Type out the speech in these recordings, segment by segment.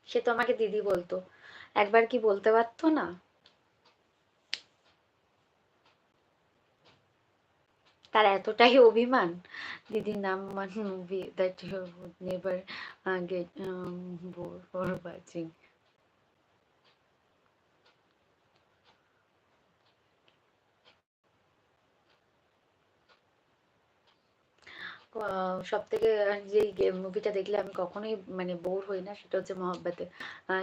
সে তো আমাকে দিদি বলতো, একবার কি বলতে পারতো না? তার এতটাই অভিমান, দিদির নাম one movie that you would never get bore for watching. সব থেকে যেই মুভিটা দেখলে আমি কখনোই মানে বোর হই না, সেটা হচ্ছে মহব্বতে।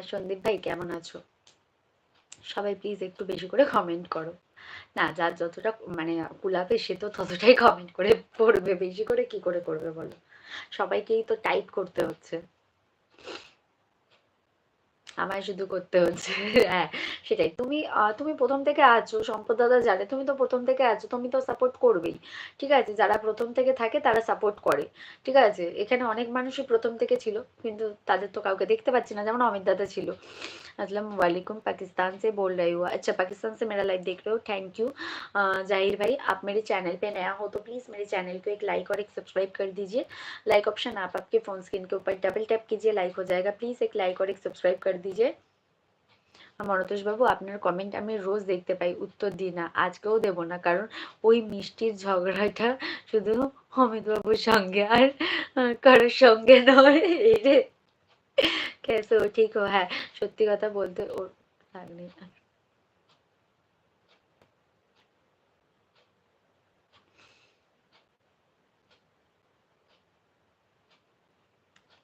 সন্দীপ ভাই কেমন আছো? সবাই প্লিজ একটু বেশি করে কমেন্ট করো। না, যার যতটা মানে কুলাবে সে তো ততটাই কমেন্ট করে পড়বে, বেশি করে কি করে করবে বলো? সবাইকেই তো টাইপ করতে হচ্ছে, আমায় শুধু করতে হচ্ছে। হ্যাঁ, সেটাই। তুমি তুমি প্রথম থেকে আছো, সম্পদ দাদা জানে তুমি তো প্রথম থেকে আছো, তুমি তো সাপোর্ট করবেই। ঠিক আছে, যারা প্রথম থেকে থাকে তারা সাপোর্ট করে। ঠিক আছে, এখানে অনেক মানুষই প্রথম থেকে ছিল, কিন্তু তাদের তো কাউকে দেখতে পাচ্ছি না, যেমন अमित दादा ছিল। अस्सलाम वालेकुम, पाकिस्तान से बोल रही हूँ। अच्छा, पाकिस्तान से मेरा लाइव देख रहे हो, थैंक यू। जाहिर भाई, आप मेरे चैनल पे नया हो तो प्लीज़ मेरे चैनल को एक लाइक और एक सब्सक्राइब कर दीजिए। लाइक ऑप्शन आप आपके फ़ोन स्क्रीन के ऊपर डबल टैप कीजिए, लाइक हो जाएगा। प्लीज़ एक लाइक और एक सब्सक्राइब कर दीजिए। মরতোষ বাবু, আপনার কমেন্ট আমি রোজ দেখতে পাই, উত্তর দিই না, আজকেও দেব না, কারণ ওই মিষ্টির ঝগড়াটা শুধু অমিত বাবুর সঙ্গে, আর কারোর সঙ্গে নয়। এই রে, কেসে ও ঠিক ও, হ্যাঁ, সত্যি কথা বলতে ওর রাগ নেই।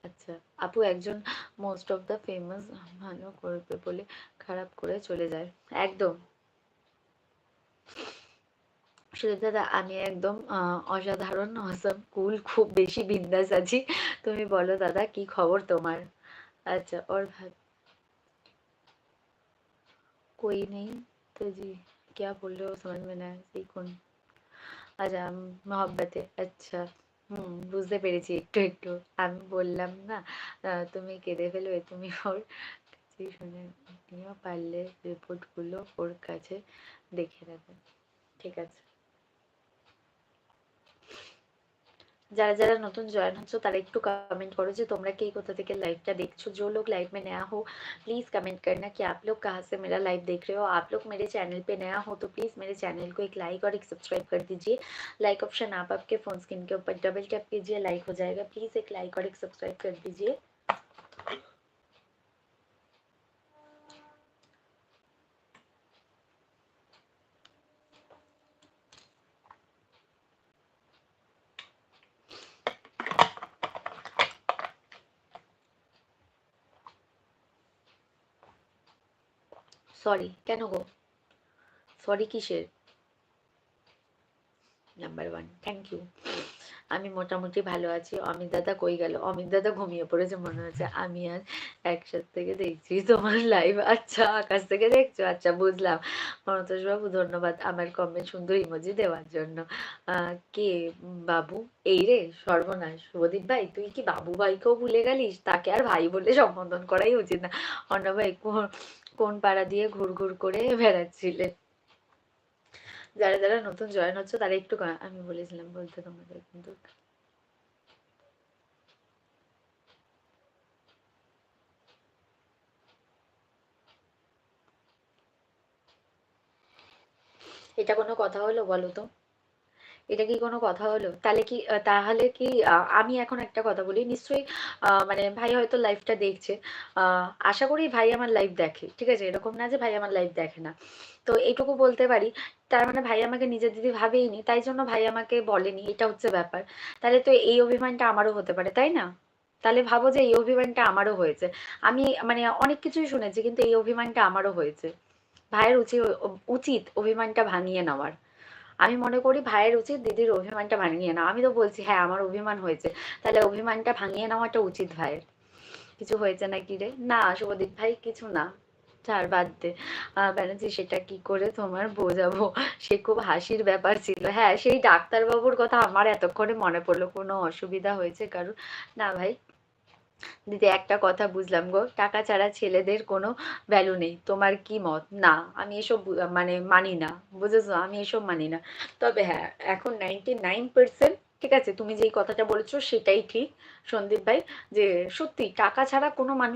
আচ্ছা, আপু একজন মোস্ট অফ দ্য ফেমাস ভালো করবে বলে খারাপ করে চলে যায়, একদম। সুদীপ দাদা, আমি একদম অসাধারণ, অসম, কুল, খুব বেশি বিন্দাস আছি। তুমি বলো দাদা, কি খবর তোমার? अच्छा, और कोई नहीं तो जी, क्या बोल रहे हो समझ में না, সেই কোন? আচ্ছা, মহব্বতে, আচ্ছা। বুঝতে পেরেছি একটু একটু। আমি বললাম না, তুমি কেঁদে ফেলবে, তুমি ওর কাছেই শুনে নিও, পারলে রিপোর্ট গুলো ওর কাছে দেখে রাখবে। ঠিক আছে। যারা যারা नतून जॉइन हो तारा एक कमेंट करो जो तुम्हारा के कोथा থেকে लाइवটা দেখছো। जो लोग लाइव में नया हो प्लीज कमेंट करना कि आप लोग कहाँ से मेरा लाइव देख रहे हो। आप लोग मेरे चैनल पे नया हो तो प्लीज मेरे चैनल को एक लाइक और एक सब्सक्राइब कर दीजिए। लाइक ऑप्शन आप आपके फोन स्क्रीन के ऊपर डबल टैप कीजिए, लाइक हो जाएगा। प्लीज एक लाइक और एक सब्सक्राइब कर दीजिए। সরি কেন গো? সরি কিসের? Number one, thank you. আমি মোটামুটি ভালো আছি। অমিত দাদা কই গেল? অমিত দাদা ঘুমিয়ে পড়েছে মনে হচ্ছে। আমি আজ একসাথে থেকে দেখছি তোমার লাইভ। আচ্ছা, আকাশ থেকে দেখছো, আচ্ছা বুঝলাম। মনতোষ বাবু ধন্যবাদ আমার কমে সুন্দর ইমোজি দেওয়ার জন্য। কে বাবু? এই রে সর্বনাশ, শুভদীপ ভাই তুই কি বাবু ভাইকেও ভুলে গেলিস? তাকে আর ভাই বলে সম্বোধন করাই উচিত না। অন্য ভাই কোন পাড়া দিয়ে ঘুর ঘুর করে বেড়াচ্ছিলে? যারা যারা নতুন জয়েন হচ্ছে তারা একটু আমি বলেছিলাম বলতে তোমাদের, কিন্তু এটা কোনো কথা হলো বলো তো? এটা কি কোনো কথা হলো? তাহলে কি আমি এখন একটা কথা বলি, নিশ্চয়ই মানে ভাই হয়তো লাইভটা দেখছে। আশা করি ভাই আমার লাইভ দেখে, ঠিক আছে? এরকম না যে ভাই আমার লাইভ দেখে না। তো এইটুকু বলতে পারি, তার মানে ভাই আমাকে নিজের দিদি ভাবেইনি, তাই জন্য ভাই আমাকে বলেনি, এটা হচ্ছে ব্যাপার। তাহলে তো এই অভিমানটা আমারও হতে পারে, তাই না? তাহলে ভাবো যে এই অভিমানটা আমারও হয়েছে। আমি মানে অনেক কিছুই শুনেছি, কিন্তু এই অভিমানটা আমারও হয়েছে। ভাইয়ের উচিত উচিত অভিমানটা ভাঙিয়ে নেওয়ার। আমি মনে করি ভাইয়ের উচিত দিদির অভিমানটা ভাঙিয়ে নেওয়া। আমি তো বলছি হ্যাঁ আমার অভিমান হয়েছে, তাহলে অভিমানটা ভাঙিয়ে নেওয়াটা উচিত ভাইয়ের। কিছু হয়েছে নাকি রে? না শুভদীপ ভাই, কিছু না। ছাড়, বাদ দে। ব্যানার্জি, সেটা কি করে তোমার বোঝাবো? সে খুব হাসির ব্যাপার ছিল। হ্যাঁ, সেই ডাক্তারবাবুর কথা আমার এতক্ষণে মনে পড়লো। কোনো অসুবিধা হয়েছে কারুর? না ভাই। দিদি একটা কথা বুঝলাম গো, টাকা ছাড়া ছেলেদের কোনো ভ্যালু নেই। তোমার কি মত? না, আমি এসব মানে মানি না। বুঝেছো, আমি এসব মানি না। তবে হ্যাঁ, এখন 99% ঠিক আছে, তুমি যেই কথাটা বলেছো সেটাই ঠিক সন্দীপ ভাই, যে সত্যি টাকা ছাড়া কোনো মানুষ